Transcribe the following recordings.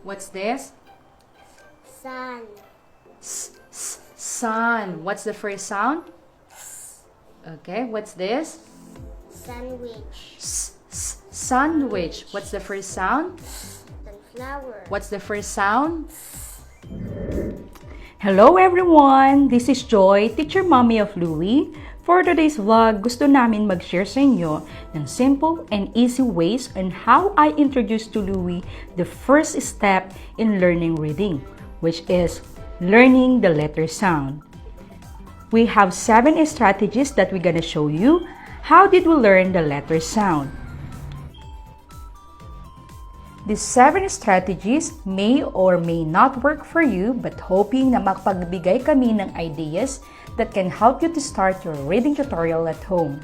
What's this? Sun. Sun. What's the first sound? Okay, what's this? Sandwich. Sandwich. What's the first sound? Sunflower. What's the first sound? Hello everyone! This is Joy, Teacher Mommy of Louie. For today's vlog, gusto namin mag-share sa inyo ng simple and easy ways on how I introduced to Louie the first step in learning reading, which is learning the letter sound. We have 7 strategies that we're gonna show you. How did we learn the letter sound? These 7 strategies may or may not work for you, but hoping na makapagbigay kami ng ideas that can help you to start your reading tutorial at home.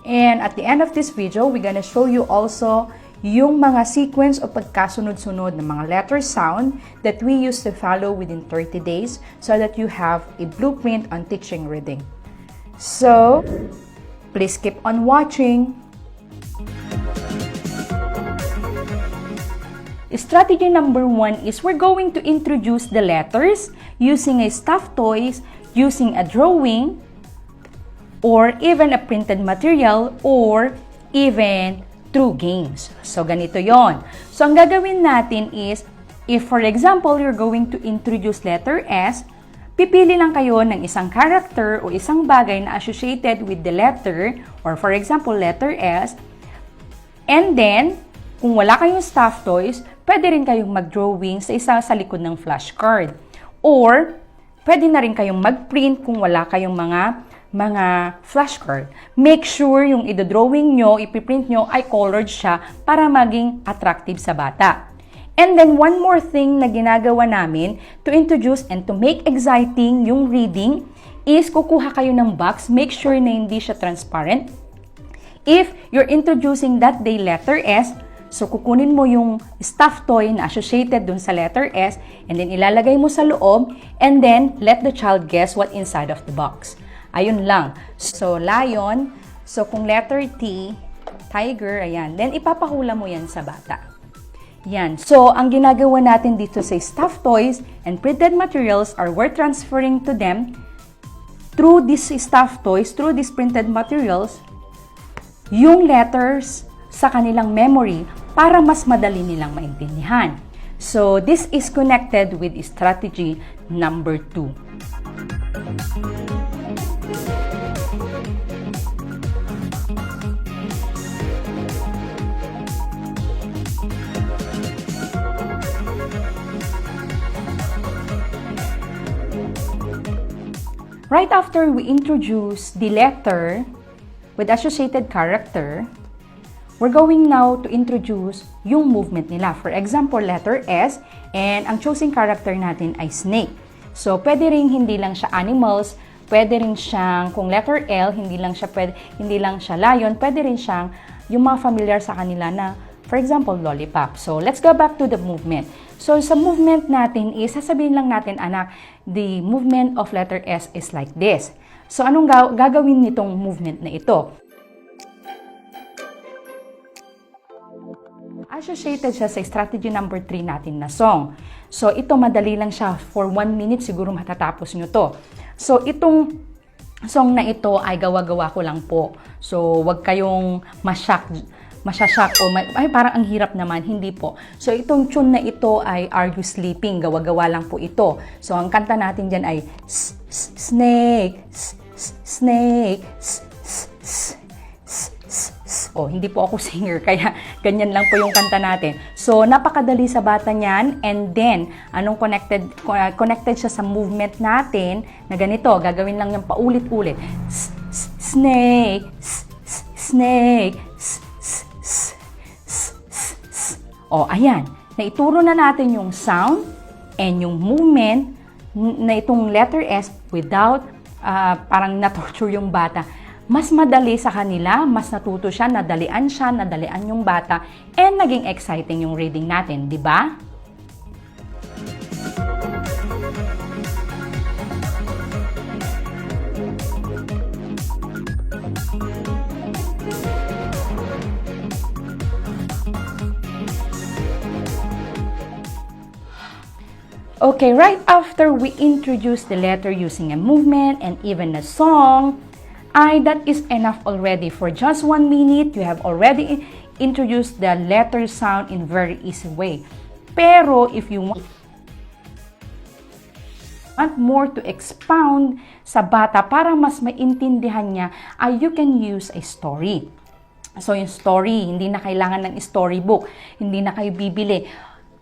And at the end of this video, we're gonna show you also yung mga sequence o pagkasunod-sunod ng mga letter sound that we used to follow within 30 days so that you have a blueprint on teaching reading. So, please keep on watching. Strategy number 1 is we're going to introduce the letters using a stuffed toys, using a drawing, or even a printed material, or even through games. So, ganito yon. So, ang gagawin natin is, if for example, you're going to introduce letter S, pipili lang kayo ng isang character o isang bagay na associated with the letter, or for example, letter S, and then, kung wala kayong stuffed toys, pwede rin kayong mag-drawing sa likod ng flashcard. Or, pwede na rin kayong mag-print kung wala kayong mga flashcard. Make sure yung i-drawing nyo, ipiprint nyo ay colored siya para maging attractive sa bata. And then, one more thing na ginagawa namin to introduce and to make exciting yung reading is kukuha kayo ng box. Make sure na hindi siya transparent. If you're introducing that day letter S, so, kukunin mo yung stuffed toy na associated dun sa letter S and then ilalagay mo sa loob and then let the child guess what inside of the box. Ayun lang. So, lion. So, kung letter T, tiger, ayan. Then, ipapahula mo yan sa bata. Yan. So, ang ginagawa natin dito sa stuffed toys and printed materials are we're transferring to them through these stuffed toys, through these printed materials, yung letters sa kanilang memory para mas madali nilang maintindihan. So, this is connected with strategy number 2. Right after we introduce the letter with associated character, we're going now to introduce yung movement nila. For example, letter S, and ang choosing character natin ay snake. So, pwede rin hindi lang siya animals, pwede rin siyang, kung letter L, hindi lang siya lion, pwede rin siyang yung mga familiar sa kanila na, for example, lollipop. So, let's go back to the movement. So, sa movement natin is, sasabihin lang natin, anak, the movement of letter S is like this. So, anong gagawin nitong movement na ito? Associated siya sa strategy number 3 natin na song. So, ito madali lang siya. For 1 minute, siguro matatapos nyo to. So, itong song na ito ay gawa-gawa ko lang po. So, wag kayong masashock o ay parang ang hirap naman. Hindi po. So, itong tune na ito ay Are You Sleeping? Gawa-gawa lang po ito. So, ang kanta natin dyan ay snake, snake, oh, hindi po ako singer, kaya ganyan lang po yung kanta natin. So, napakadali sa bata niyan. And then, anong connected siya sa movement natin na ganito. Gagawin lang yung paulit-ulit. Snake, snake, oh, ayan. Naituro na natin yung sound and yung movement na itong letter S without parang na-torture yung bata. Mas madali sa kanila, mas natuto siya, nadalian yung bata, and naging exciting yung reading natin, di ba? Okay, right after we introduce the letter using a movement and even a song, that is enough already. For just 1 minute, you have already introduced the letter sound in very easy way. Pero if you want more to expound sa bata para mas maintindihan niya, you can use a story. So yung story, hindi na kailangan ng storybook, hindi na kayo bibili.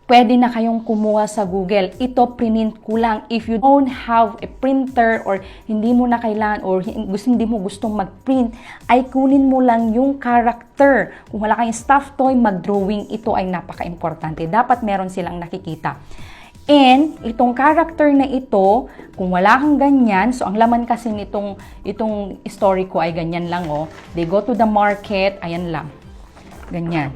Pwede na kayong kumuha sa Google. Ito, print ko lang. If you don't have a printer or hindi mo na kailangan or hindi mo gustong mag-print, ay kunin mo lang yung character. Kung wala kayong stuffed toy, mag-drawing. Ito ay napaka-importante. Dapat meron silang nakikita. And itong character na ito, kung wala kang ganyan, so ang laman kasi itong story ko ay ganyan lang, oh. They go to the market, ayan lang. Ganyan.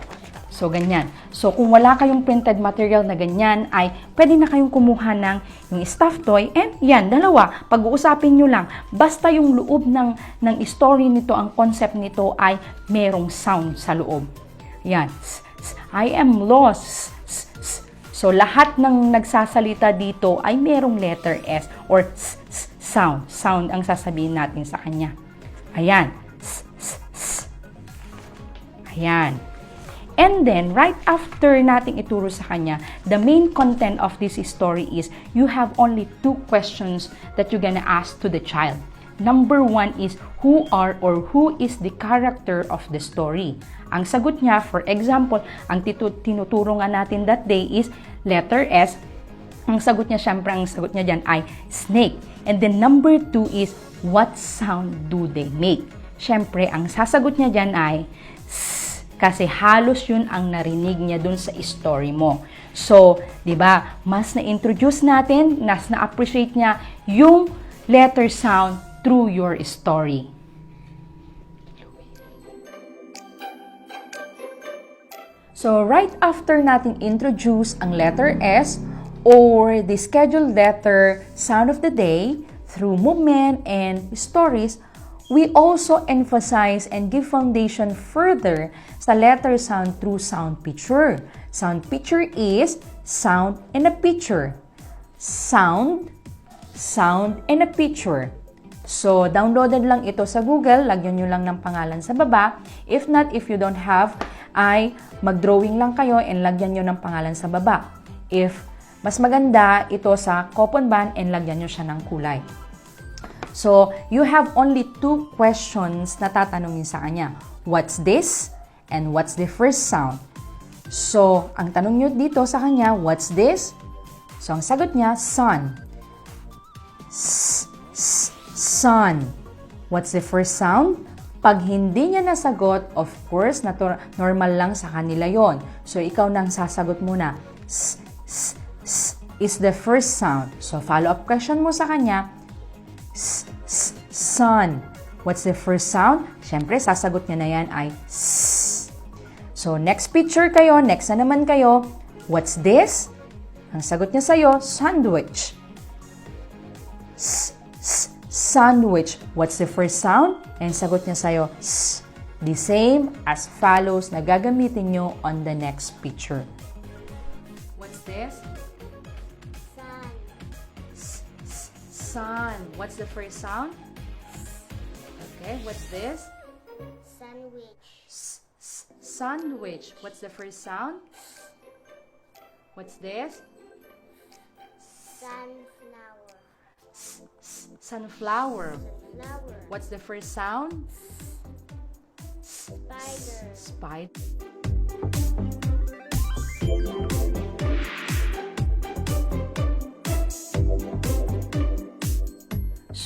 So, ganyan. So, kung wala kayong printed material na ganyan, ay pwede na kayong kumuha ng yung stuffed toy. And yan, dalawa. Pag-uusapin nyo lang. Basta yung loob ng story nito, ang concept nito ay merong sound sa loob. Yan. I am lost. So, lahat ng nagsasalita dito ay merong letter S or sound. Sound ang sasabihin natin sa kanya. Ayan. Ayan. And then, right after nating ituro sa kanya, the main content of this story is you have only 2 questions that you're gonna ask to the child. Number 1 is, who are or who is the character of the story? Ang sagot niya, for example, ang tinuturo nga natin that day is letter S. Ang sagot niya, syempre, ang sagot niya dyan ay snake. And then number 2 is, what sound do they make? Syempre, ang sasagot niya dyan ay kasi halos yun ang narinig niya dun sa story mo. So, di ba, mas na-introduce natin, mas na-appreciate niya yung letter sound through your story. So, right after natin introduce ang letter S or the scheduled letter sound of the day through movement and stories, we also emphasize and give foundation further sa letter sound through sound picture. Sound picture is sound and a picture. Sound, sound, and a picture. So, downloaded lang ito sa Google. Lagyan nyo lang ng pangalan sa baba. If not, if you don't have, ay mag-drawing lang kayo and lagyan nyo ng pangalan sa baba. If mas maganda, ito sa coupon band and lagyan nyo siya ng kulay. So, you have only 2 questions na tatanungin sa kanya. What's this? And what's the first sound? So, ang tanong nyo dito sa kanya, what's this? So, ang sagot niya, sun. Sun. What's the first sound? Pag hindi niya nasagot, of course, normal lang sa kanila yon. So, ikaw nang sasagot muna. Is the first sound. So, follow-up question mo sa kanya, sun. What's the first sound? Siyempre, sasagot niya na yan ay S. So, next picture kayo, next na naman kayo. What's this? Ang sagot niya sa'yo, sandwich. Sandwich. What's the first sound? And sagot niya sa'yo, S. The same as follows na gagamitin nyo on the next picture. What's this? Sun. What's the first sound? Okay, what's this? Sandwich. Sandwich. What's the first sound? What's this? Sunflower. Sunflower. Flower. What's the first sound? Spider. Spider.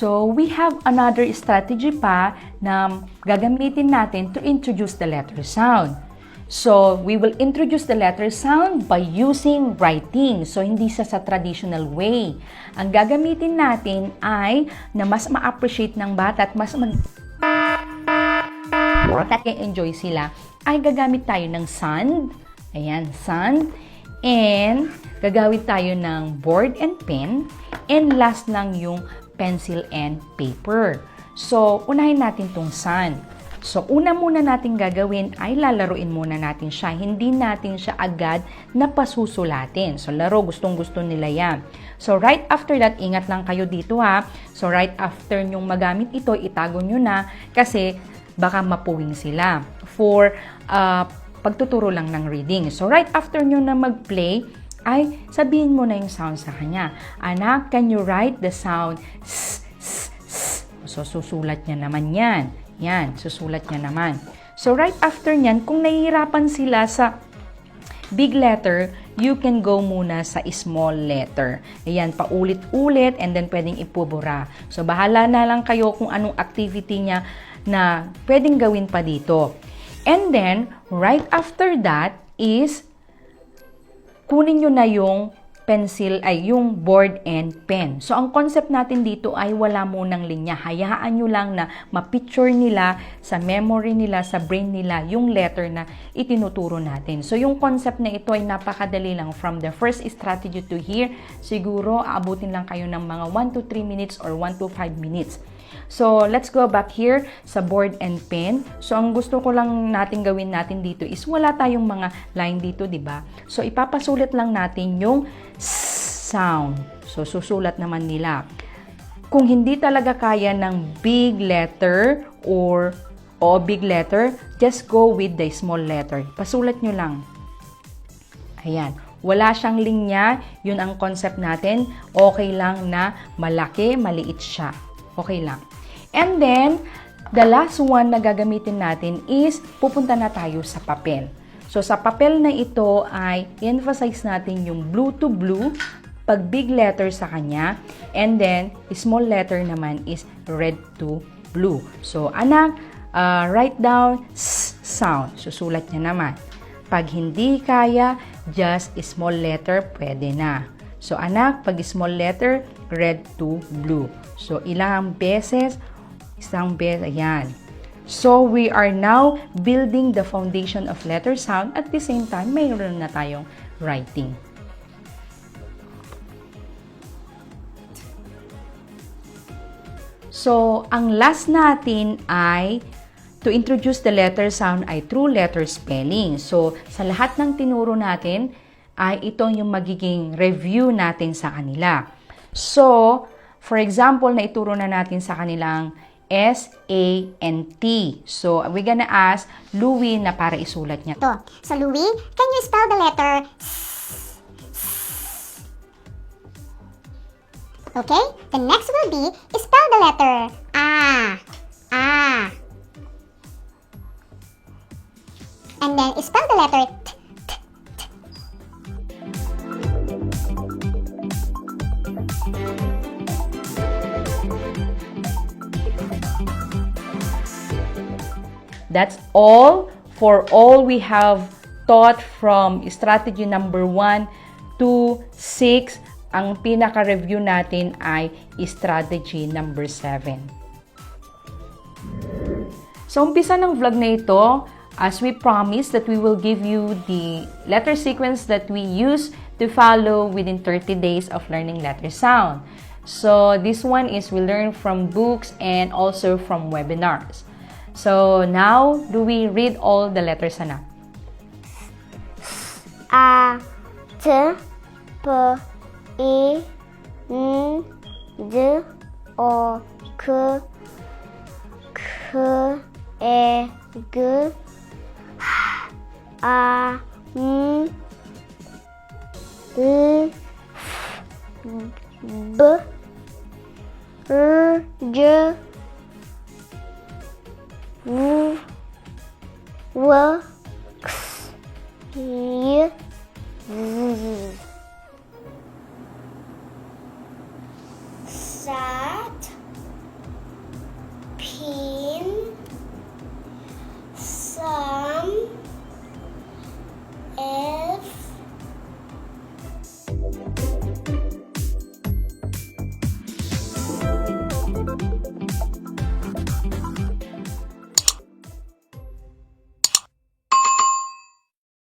So, we have another strategy pa na gagamitin natin to introduce the letter sound. So, we will introduce the letter sound by using writing. So, hindi sa traditional way. Ang gagamitin natin ay na mas ma-appreciate ng bata at mas enjoy sila, ay gagamit tayo ng sand. Ayan, sand. And, gagawin tayo ng board and pen. And last lang yung pencil and paper. So, unahin natin tong sun. So, una muna natin gagawin ay lalaruin muna natin siya. Hindi natin siya agad na pasusulatin. So, laro, gustong-gusto nila yan. So, right after that, ingat lang kayo dito ha. So, right after nyong magamit ito, itago nyo na kasi baka mapuwing sila for pagtuturo lang ng reading. So, right after nyo na mag-play, ay sabihin mo na yung sound sa kanya. Anak, can you write the sound s, s, s? So, susulat niya naman yan. Yan, susulat niya naman. So, right after nyan, kung nahihirapan sila sa big letter, you can go muna sa small letter. Ayan, paulit-ulit and then pwedeng ipubura. So, bahala na lang kayo kung anong activity niya na pwedeng gawin pa dito. And then, right after that is kunin nyo na yung pencil ay yung board and pen. So, ang concept natin dito ay wala munang linya. Hayaan nyo lang na ma-picture nila sa memory nila, sa brain nila, yung letter na itinuturo natin. So, yung concept na ito ay napakadali lang. From the first strategy to here, siguro aabutin lang kayo ng mga 1 to 3 minutes or 1 to 5 minutes. So, let's go back here sa board and pen. So, ang gusto ko lang natin gawin natin dito is wala tayong mga line dito, di ba? So, ipapasulit lang natin yung sound. So, susulat naman nila. Kung hindi talaga kaya ng big letter or big letter, just go with the small letter. Pasulat nyo lang. Ayan. Wala siyang linya. Yun ang concept natin. Okay lang na malaki, maliit siya. Okay lang. And then, the last one na gagamitin natin is pupunta na tayo sa papel. So, sa papel na ito ay emphasize natin yung blue to blue, pag big letter sa kanya, and then, small letter naman is red to blue. So, anak, write down sound. Susulat niya naman. Pag hindi kaya, just small letter, pwede na. So, anak, pag small letter, red to blue. So, ilang beses? Isang beses. Ayan. So, we are now building the foundation of letter sound. At the same time, mayroon na tayong writing. So, ang last natin ay to introduce the letter sound ay through letter spelling. So, sa lahat ng tinuro natin, ay ito yung magiging review natin sa kanila. So, for example, na ituro na natin sa kanilang S-A-N-T. So, we're gonna ask Louie na para isulat niya. To. So, Louie, can you spell the letter S? Okay? The next will be spell the letter A. A. And then spell the letter T. That's all for all we have taught from strategy number 1 to 6. Ang pinaka-review natin ay strategy number 7. So, umpisa ng vlog na ito, as we promised that we will give you the letter sequence that we use to follow within 30 days of learning letter sound. So, this one is we learn from books and also from webinars. So, now, do we read all the letters, anak? A, T, P, I, N, D, O, K, K, E, G, H, A, M, L, B, R, J, W, W, X, Y, Z.